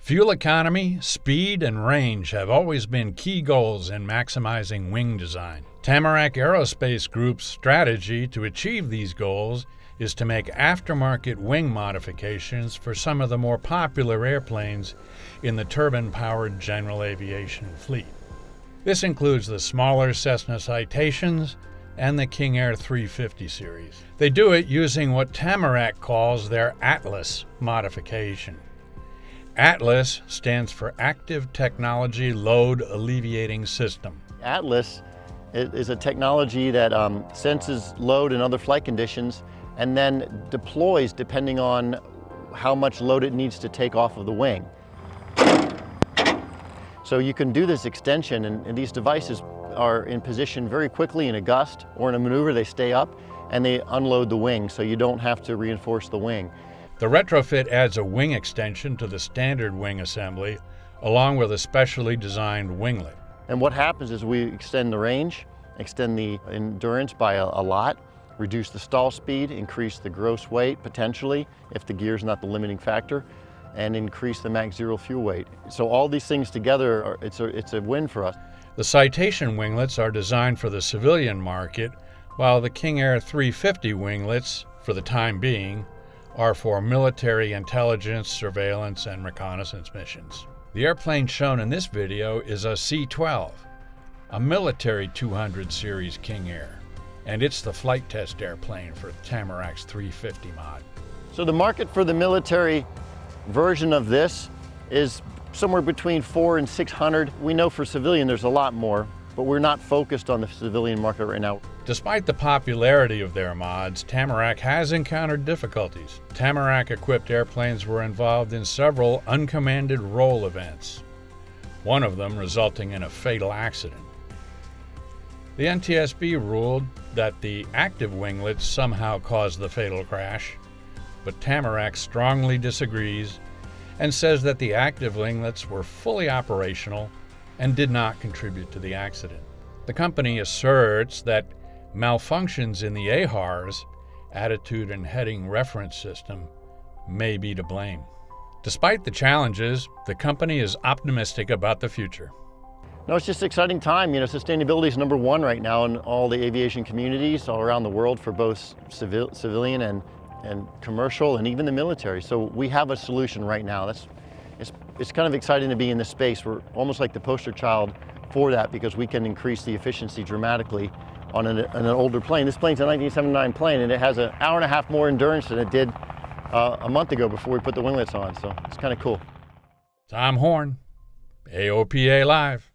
Fuel economy, speed, and range have always been key goals in maximizing wing design. Tamarack Aerospace Group's strategy to achieve these goals is to make aftermarket wing modifications for some of the more popular airplanes in the turbine-powered general aviation fleet. This includes the smaller Cessna Citations and the King Air 350 series. They do it using what Tamarack calls their Atlas modification. Atlas stands for Active Technology Load Alleviating System. Atlas is a technology that senses load and other flight conditions and then deploys depending on how much load it needs to take off of the wing. So you can do this extension, and these devices are in position very quickly in a gust or in a maneuver. They stay up and they unload the wing, so you don't have to reinforce the wing. The retrofit adds a wing extension to the standard wing assembly, along with a specially designed winglet. And what happens is we extend the range, extend the endurance by a lot, reduce the stall speed, increase the gross weight potentially, if the gear is not the limiting factor, and increase the max zero fuel weight. So all these things together, it's a win for us. The Citation winglets are designed for the civilian market, while the King Air 350 winglets, for the time being, are for military intelligence, surveillance, and reconnaissance missions. The airplane shown in this video is a C-12, a military 200 series King Air, and it's the flight test airplane for Tamarack's 350 mod. So the market for the military version of this is somewhere between 400 and 600. We know for civilian there's a lot more, but we're not focused on the civilian market right now. Despite the popularity of their mods, Tamarack has encountered difficulties. Tamarack-equipped airplanes were involved in several uncommanded roll events, one of them resulting in a fatal accident. The NTSB ruled that the active winglets somehow caused the fatal crash, but Tamarack strongly disagrees and says that the active winglets were fully operational and did not contribute to the accident. The company asserts that malfunctions in the AHRS, Attitude and Heading Reference System, may be to blame. Despite the challenges, the company is optimistic about the future. No, it's just an exciting time. You know, sustainability is number one right now in all the aviation communities all around the world for both civilian and commercial and even the military. So we have a solution right now. It's kind of exciting to be in this space. We're almost like the poster child for that because we can increase the efficiency dramatically on an older plane. This plane's a 1979 plane and it has an hour and a half more endurance than it did a month ago before we put the winglets on. So it's kind of cool. Tom Horn, AOPA Live.